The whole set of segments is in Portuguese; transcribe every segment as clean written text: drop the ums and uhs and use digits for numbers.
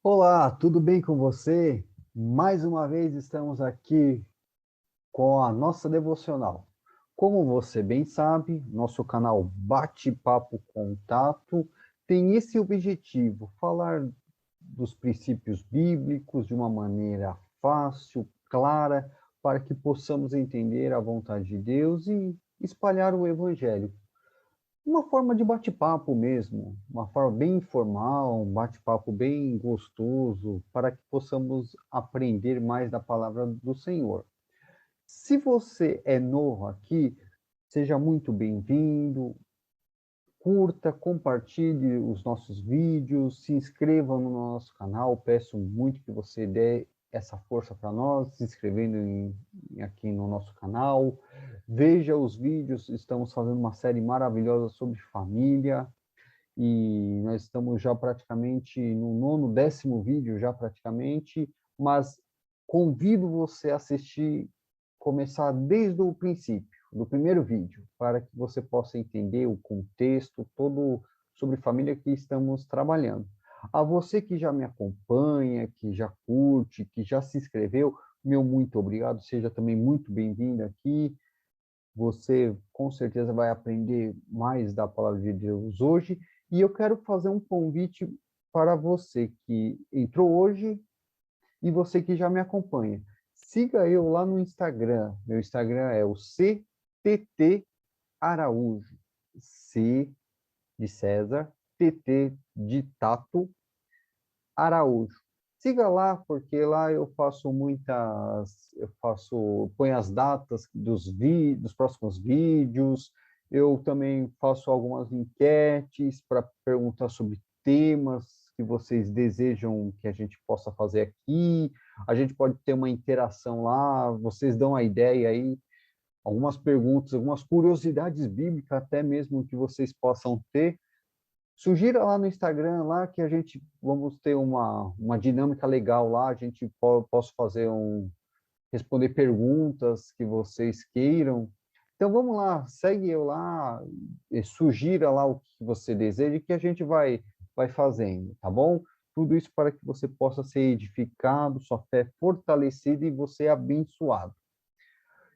Olá, tudo bem com você? Mais uma vez estamos aqui com a nossa devocional. Como você bem sabe, nosso canal Bate-Papo Contato tem esse objetivo: falar dos princípios bíblicos de uma maneira fácil, clara, para que possamos entender a vontade de Deus e espalhar o Evangelho. Uma forma de bate-papo mesmo, uma forma bem informal, um bate-papo bem gostoso, para que possamos aprender mais da palavra do Senhor. Se você é novo aqui, seja muito bem-vindo, curta, compartilhe os nossos vídeos, se inscreva no nosso canal. Peço muito que você dê essa força para nós, se inscrevendo aqui no nosso canal. Veja os vídeos, estamos fazendo uma série maravilhosa sobre família e nós estamos já praticamente no nono, décimo vídeo já praticamente, mas convido você a assistir, começar desde o princípio, do primeiro vídeo, para que você possa entender o contexto todo sobre família que estamos trabalhando. A você que já me acompanha, que já curte, que já se inscreveu, meu muito obrigado, seja também muito bem-vindo aqui. Você com certeza vai aprender mais da palavra de Deus hoje. E eu quero fazer um convite para você que entrou hoje e você que já me acompanha. Siga eu lá no Instagram. Meu Instagram é o CTT Araújo. C de César, TT de Tato, Araújo. Siga lá, porque lá ponho as datas dos próximos vídeos, eu também faço algumas enquetes para perguntar sobre temas que vocês desejam que a gente possa fazer aqui, a gente pode ter uma interação lá, vocês dão a ideia aí, algumas perguntas, algumas curiosidades bíblicas até mesmo que vocês possam ter, sugira lá no Instagram lá que a gente vamos ter uma dinâmica legal lá, a gente posso fazer responder perguntas que vocês queiram. Então vamos lá, segue eu lá, sugira lá o que você deseja que a gente vai fazendo, tá bom? Tudo isso para que você possa ser edificado, sua fé fortalecida e você abençoado.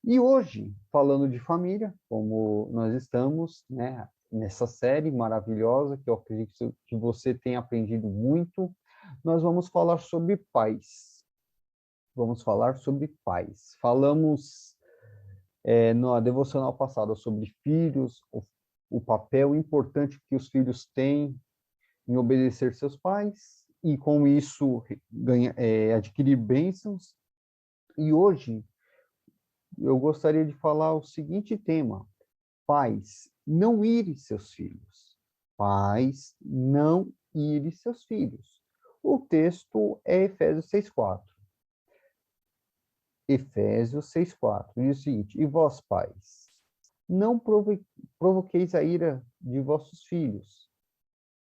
E hoje, falando de família, como nós estamos, né, nessa série maravilhosa, que eu acredito que você tem aprendido muito, nós vamos falar sobre pais. Vamos falar sobre pais. Falamos na devocional passada sobre filhos, o papel importante que os filhos têm em obedecer seus pais e com isso adquirir bênçãos. E hoje eu gostaria de falar o seguinte tema: pais, não ire seus filhos. Pais, não ire seus filhos. O texto é Efésios 6,4. Efésios 6,4 diz o seguinte: e vós, pais, não provoqueis a ira de vossos filhos,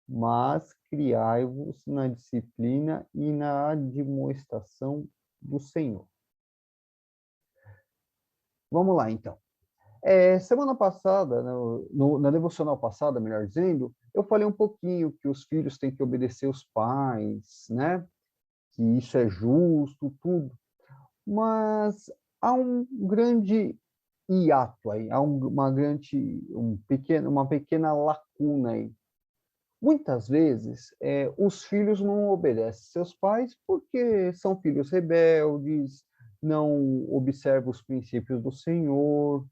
mas criai-vos na disciplina e na admoestação do Senhor. Vamos lá, então. Semana passada, na devocional passada, melhor dizendo, eu falei um pouquinho que os filhos têm que obedecer os pais, né? Que isso é justo, tudo. Mas há um grande hiato aí, há uma pequena lacuna aí. Muitas vezes, os filhos não obedecem seus pais porque são filhos rebeldes, não observam os princípios do Senhor.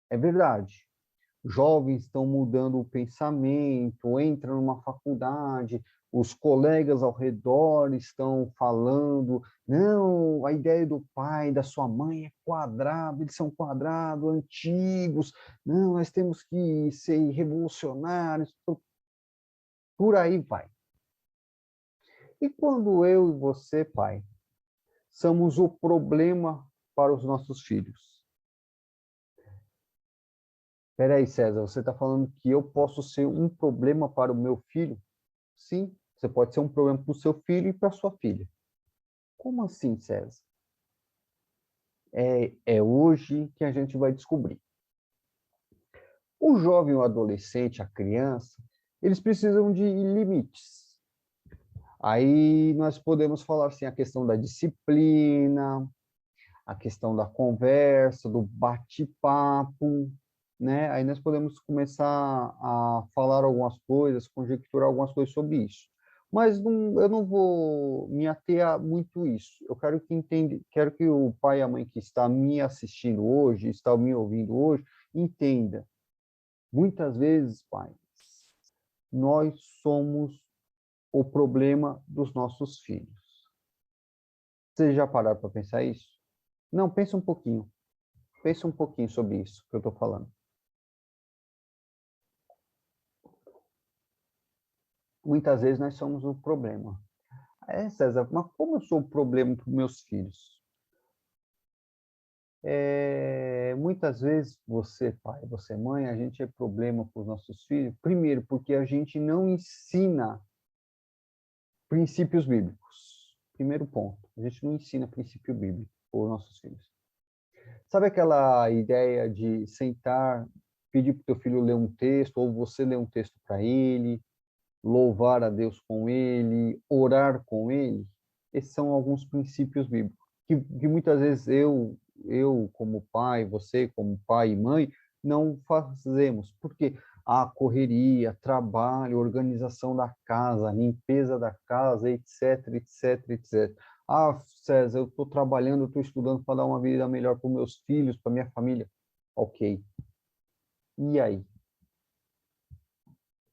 É verdade. Jovens estão mudando o pensamento, entram numa faculdade, os colegas ao redor estão falando, não, a ideia do pai, da sua mãe é quadrado, eles são quadrados, antigos, não, nós temos que ser revolucionários, por aí vai. E quando eu e você, pai, somos o problema para os nossos filhos? Peraí, César, você está falando que eu posso ser um problema para o meu filho? Sim, você pode ser um problema para o seu filho e para a sua filha. Como assim, César? É hoje que a gente vai descobrir. O jovem, o adolescente, a criança, eles precisam de limites. Aí nós podemos falar assim, a questão da disciplina, a questão da conversa, do bate-papo, né? Aí nós podemos começar a falar algumas coisas, conjecturar algumas coisas sobre isso. Mas eu não vou me ater a muito isso. Eu quero que o pai e a mãe que está me assistindo hoje, está me ouvindo hoje, entenda. Muitas vezes, pais, nós somos o problema dos nossos filhos. Vocês já pararam para pensar isso? Não, pensa um pouquinho. Pensa um pouquinho sobre isso que eu estou falando. Muitas vezes nós somos o problema. César, mas como eu sou o problema para os meus filhos? Muitas vezes você, pai, você, mãe, a gente é problema para os nossos filhos. Primeiro, porque a gente não ensina princípios bíblicos. Primeiro ponto, a gente não ensina princípio bíblico para os nossos filhos. Sabe aquela ideia de sentar, pedir para o teu filho ler um texto, ou você ler um texto para ele, louvar a Deus com ele, orar com ele? Esses são alguns princípios bíblicos que muitas vezes eu como pai, você como pai e mãe, não fazemos. Porque a correria, trabalho, organização da casa, limpeza da casa, etc, etc, etc. Ah, César, eu estou trabalhando, eu estou estudando para dar uma vida melhor para os meus filhos, para minha família. Ok. E aí?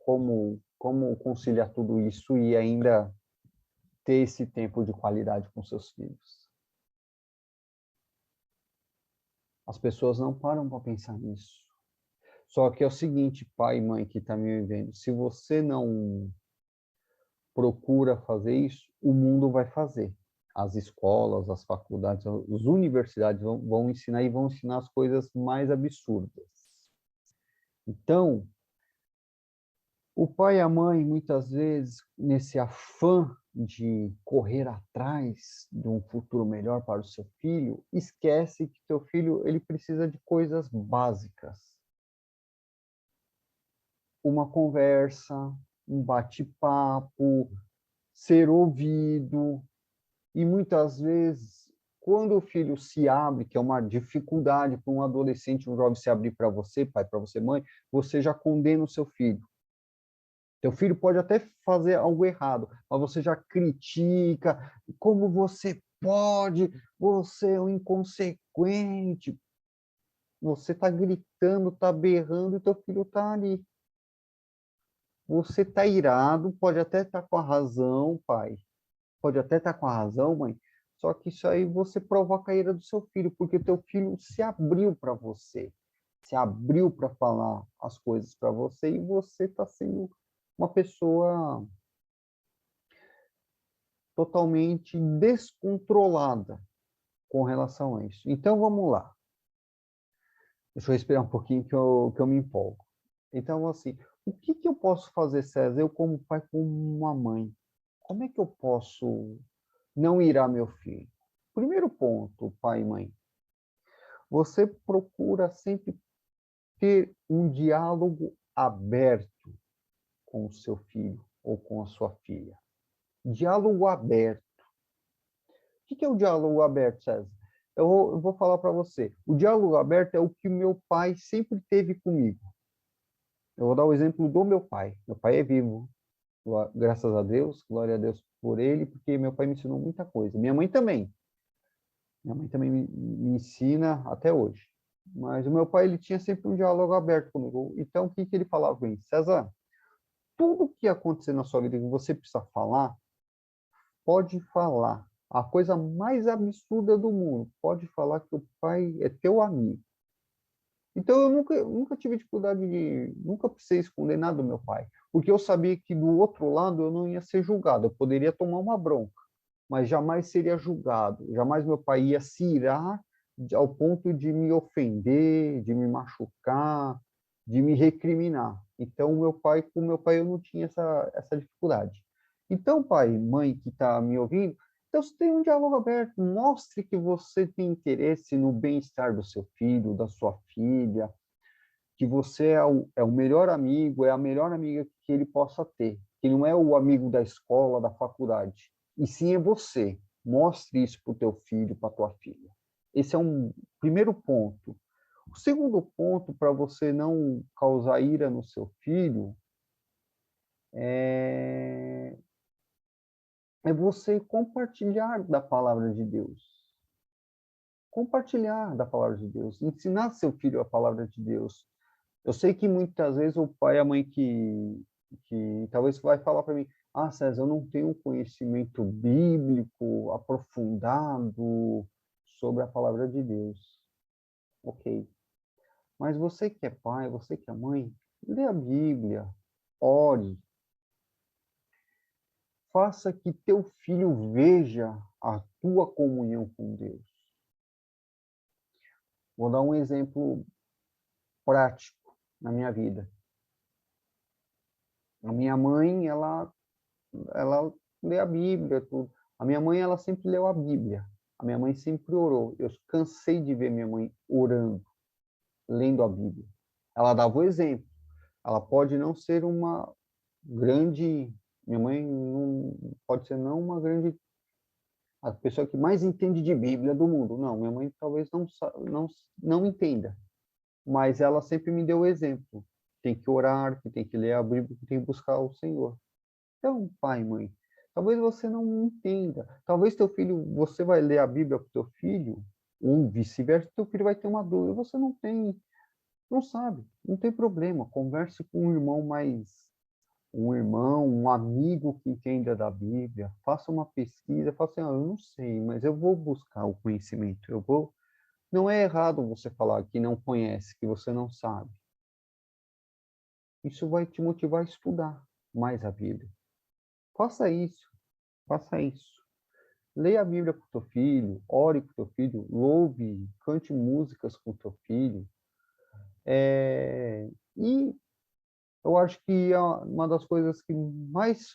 Como conciliar tudo isso e ainda ter esse tempo de qualidade com seus filhos? As pessoas não param para pensar nisso. Só que é o seguinte, pai e mãe que está me vendo, se você não procura fazer isso, o mundo vai fazer. As escolas, as faculdades, as universidades vão ensinar e vão ensinar as coisas mais absurdas. Então, o pai e a mãe, muitas vezes, nesse afã de correr atrás de um futuro melhor para o seu filho, esquece que seu filho ele precisa de coisas básicas. Uma conversa, um bate-papo, ser ouvido. E muitas vezes, quando o filho se abre, que é uma dificuldade para um adolescente, um jovem se abrir para você, pai, para você, mãe, você já condena o seu filho. Teu filho pode até fazer algo errado, mas você já critica. Como você pode? Você é um inconsequente. Você está gritando, está berrando e teu filho está ali. Você está irado, pode até estar com a razão, pai. Pode até estar com a razão, mãe. Só que isso aí você provoca a ira do seu filho, porque teu filho se abriu para você. Se abriu para falar as coisas para você e você está sendo uma pessoa totalmente descontrolada com relação a isso. Então, vamos lá. Deixa eu respirar um pouquinho que eu me empolgo. Então, assim, o que eu posso fazer, César? Eu, como pai, como uma mãe, como é que eu posso não irar meu filho? Primeiro ponto, pai e mãe, você procura sempre ter um diálogo aberto com o seu filho ou com a sua filha. Diálogo aberto. O que é o diálogo aberto, César? Eu vou falar para você. O diálogo aberto é o que meu pai sempre teve comigo. Eu vou dar o exemplo do meu pai. Meu pai é vivo, graças a Deus, glória a Deus por ele, porque meu pai me ensinou muita coisa. Minha mãe também. Minha mãe também me ensina até hoje. Mas o meu pai, ele tinha sempre um diálogo aberto comigo. Então, o que ele falava para mim? César, tudo que acontecer na sua vida que você precisa falar, pode falar. A coisa mais absurda do mundo. Pode falar que o pai é teu amigo. Então, eu nunca tive dificuldade nunca precisei esconder nada do meu pai. Porque eu sabia que do outro lado eu não ia ser julgado. Eu poderia tomar uma bronca, mas jamais seria julgado. Jamais meu pai ia se irar ao ponto de me ofender, de me machucar, de me recriminar. Então, com meu pai eu não tinha essa dificuldade. Então, pai, mãe que está me ouvindo, então você tem um diálogo aberto, mostre que você tem interesse no bem-estar do seu filho, da sua filha, que você é o melhor amigo, é a melhor amiga que ele possa ter. que não é o amigo da escola, da faculdade, e sim é você. Mostre isso para o teu filho, para a tua filha. Esse é um primeiro ponto. O segundo ponto, para você não causar ira no seu filho, é você compartilhar da palavra de Deus. Compartilhar da palavra de Deus. Ensinar seu filho a palavra de Deus. Eu sei que muitas vezes o pai e a mãe que talvez vai falar para mim, César, eu não tenho conhecimento bíblico aprofundado sobre a palavra de Deus. Ok. Mas você que é pai, você que é mãe, lê a Bíblia, ore, faça que teu filho veja a tua comunhão com Deus. Vou dar um exemplo prático na minha vida. A minha mãe, ela lê a Bíblia, tudo. A minha mãe, ela sempre leu a Bíblia. A minha mãe sempre orou. Eu cansei de ver minha mãe orando, lendo a Bíblia. Ela dava o exemplo. Ela pode não ser uma grande... Minha mãe não pode ser não uma grande... A pessoa que mais entende de Bíblia do mundo. Não, minha mãe talvez não entenda. Mas ela sempre me deu o exemplo. Tem que orar, que tem que ler a Bíblia, que tem que buscar o Senhor. Então, pai, mãe, talvez você não entenda. Talvez teu filho, você vai ler a Bíblia para o teu filho, ou vice-versa, teu filho vai ter uma dúvida. Você não tem, não sabe, não tem problema. Converse com um irmão, um amigo que entenda da Bíblia. Faça uma pesquisa, faça assim, eu não sei, mas eu vou buscar o conhecimento. Eu vou. Não é errado você falar que não conhece, que você não sabe. Isso vai te motivar a estudar mais a Bíblia. Faça isso, faça isso. Leia a Bíblia com o teu filho, ore com o teu filho, louve, cante músicas com o teu filho. E eu acho que é uma das coisas que mais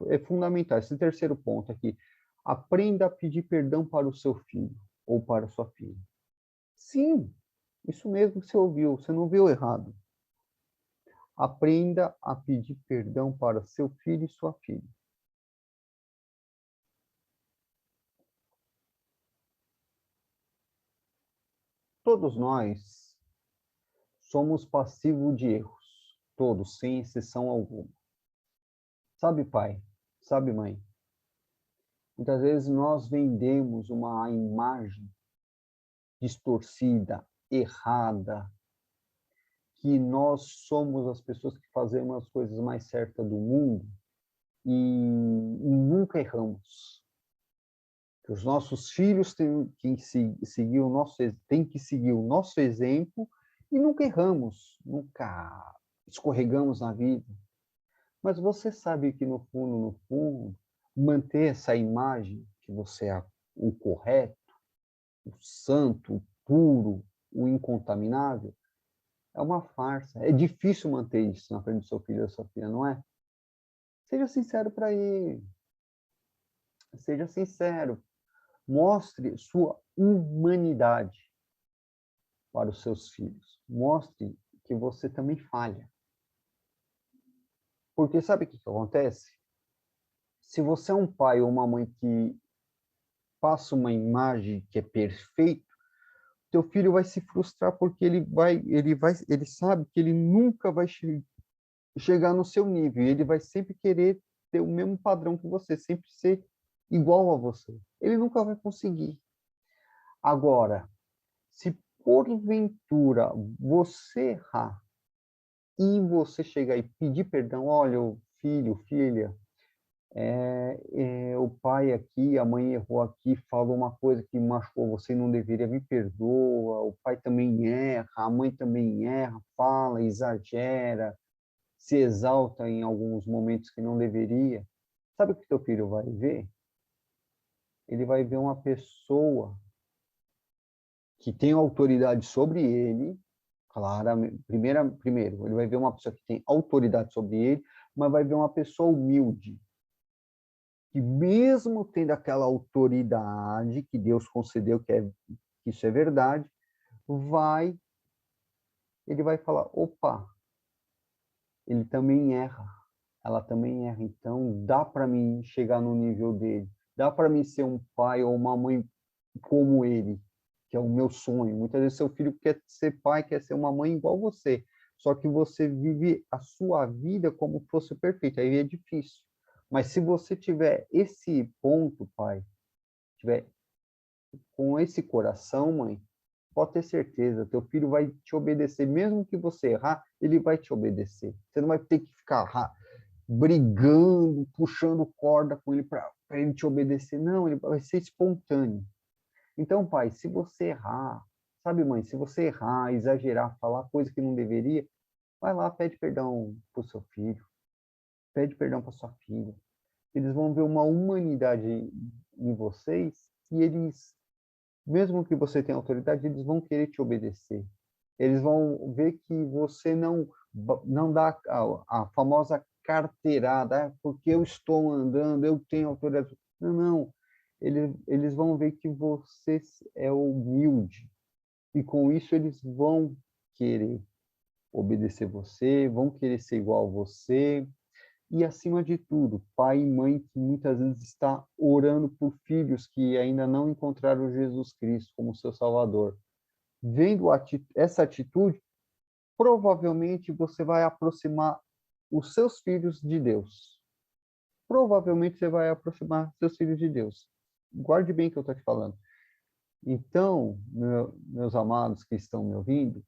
é fundamental, esse terceiro ponto aqui, aprenda a pedir perdão para o seu filho ou para a sua filha. Sim, isso mesmo que você ouviu, você não ouviu errado. Aprenda a pedir perdão para seu filho e sua filha. Todos nós somos passivos de erros, todos, sem exceção alguma. Sabe, pai? Sabe, mãe? Muitas vezes nós vendemos uma imagem distorcida, errada, que nós somos as pessoas que fazemos as coisas mais certas do mundo e nunca erramos. Os nossos filhos têm que seguir o nosso exemplo e nunca erramos, nunca escorregamos na vida. Mas você sabe que no fundo, manter essa imagem que você é o correto, o santo, o puro, o incontaminável, é uma farsa. É difícil manter isso na frente do seu filho ou da sua filha, não é? Seja sincero para ele. Seja sincero. Mostre sua humanidade para os seus filhos. Mostre que você também falha. Porque sabe o que acontece? Se você é um pai ou uma mãe que passa uma imagem que é perfeito, teu filho vai se frustrar porque ele sabe que ele nunca vai chegar no seu nível, e ele vai sempre querer ter o mesmo padrão que você, sempre ser igual a você. Ele nunca vai conseguir. Agora, se porventura você errar e você chegar e pedir perdão, olha, filho, filha, o pai aqui, a mãe errou aqui, falou uma coisa que machucou você e não deveria, me perdoa, o pai também erra, a mãe também erra, fala, exagera, se exalta em alguns momentos que não deveria. Sabe o que teu filho vai ver? Ele vai ver uma pessoa que tem autoridade sobre ele, claramente, primeiro, ele vai ver uma pessoa que tem autoridade sobre ele, mas vai ver uma pessoa humilde, que mesmo tendo aquela autoridade que Deus concedeu, que isso é verdade, ele vai falar, opa, ele também erra. ela também erra. Então, dá para mim chegar no nível dele. Dá para mim ser um pai ou uma mãe como ele, que é o meu sonho. Muitas vezes seu filho quer ser pai, quer ser uma mãe igual você. Só que você vive a sua vida como fosse perfeito. Aí é difícil. Mas se você tiver esse ponto, pai, tiver com esse coração, mãe, pode ter certeza, teu filho vai te obedecer, mesmo que você errar, ele vai te obedecer. Você não vai ter que ficar brigando, puxando corda com ele para ele te obedecer. Não, ele vai ser espontâneo. Então, pai, se você errar, sabe, mãe, se você errar, exagerar, falar coisa que não deveria, vai lá, pede perdão para o seu filho, pede perdão para sua filha. Eles vão ver uma humanidade em vocês e eles, mesmo que você tenha autoridade, eles vão querer te obedecer. Eles vão ver que você não dá a famosa carteirada, porque eu estou andando, eu tenho autoridade. Não, não. Eles vão ver que você é humilde. E com isso eles vão querer obedecer você, vão querer ser igual a você. E, acima de tudo, pai e mãe que muitas vezes está orando por filhos que ainda não encontraram Jesus Cristo como seu Salvador. Vendo essa atitude, provavelmente você vai aproximar os seus filhos de Deus. Provavelmente você vai aproximar seus filhos de Deus. Guarde bem o que eu estou te falando. Então, meus amados que estão me ouvindo,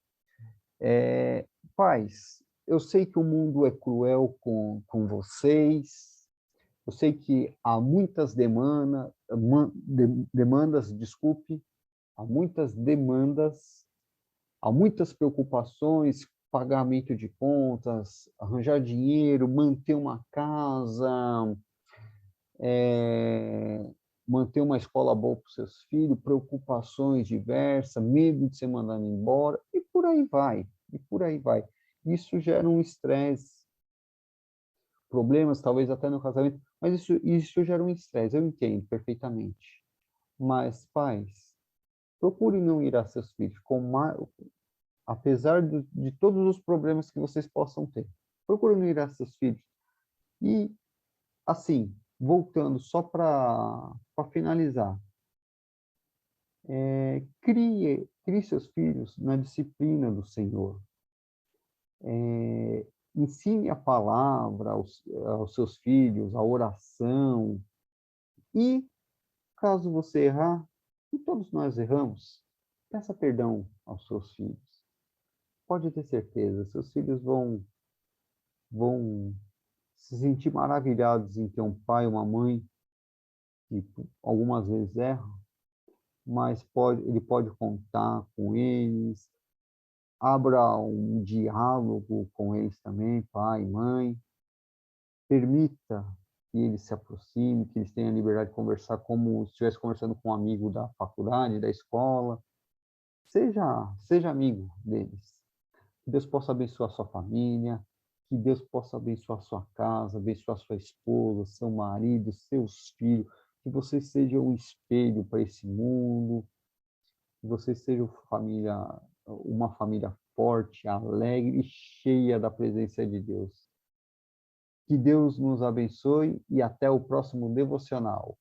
pais, eu sei que o mundo é cruel com vocês, eu sei que há muitas demandas, desculpe, há muitas demandas, há muitas preocupações, pagamento de contas, arranjar dinheiro, manter uma casa, manter uma escola boa para os seus filhos, preocupações diversas, medo de ser mandado embora, e por aí vai, e por aí vai. Isso gera um estresse, problemas, talvez até no casamento, mas isso gera um estresse, eu entendo perfeitamente. Mas, pais, procure não ir a seus filhos, apesar de todos os problemas que vocês possam ter. Procure não ir a seus filhos. E, assim, voltando só para finalizar, crie seus filhos na disciplina do Senhor. Ensine a palavra aos seus filhos, a oração. E, caso você errar, e todos nós erramos, peça perdão aos seus filhos. Pode ter certeza, seus filhos vão se sentir maravilhados em ter um pai e uma mãe que algumas vezes erram, mas ele pode contar com eles, abra um diálogo com eles também, pai, mãe, permita que eles se aproximem, que eles tenham a liberdade de conversar como se estivesse conversando com um amigo da faculdade, da escola. Seja amigo deles. Que Deus possa abençoar a sua família, que Deus possa abençoar a sua casa, abençoar a sua esposa, seu marido, seus filhos, que você seja um espelho para esse mundo, que você seja uma família forte, alegre e cheia da presença de Deus. Que Deus nos abençoe e até o próximo devocional.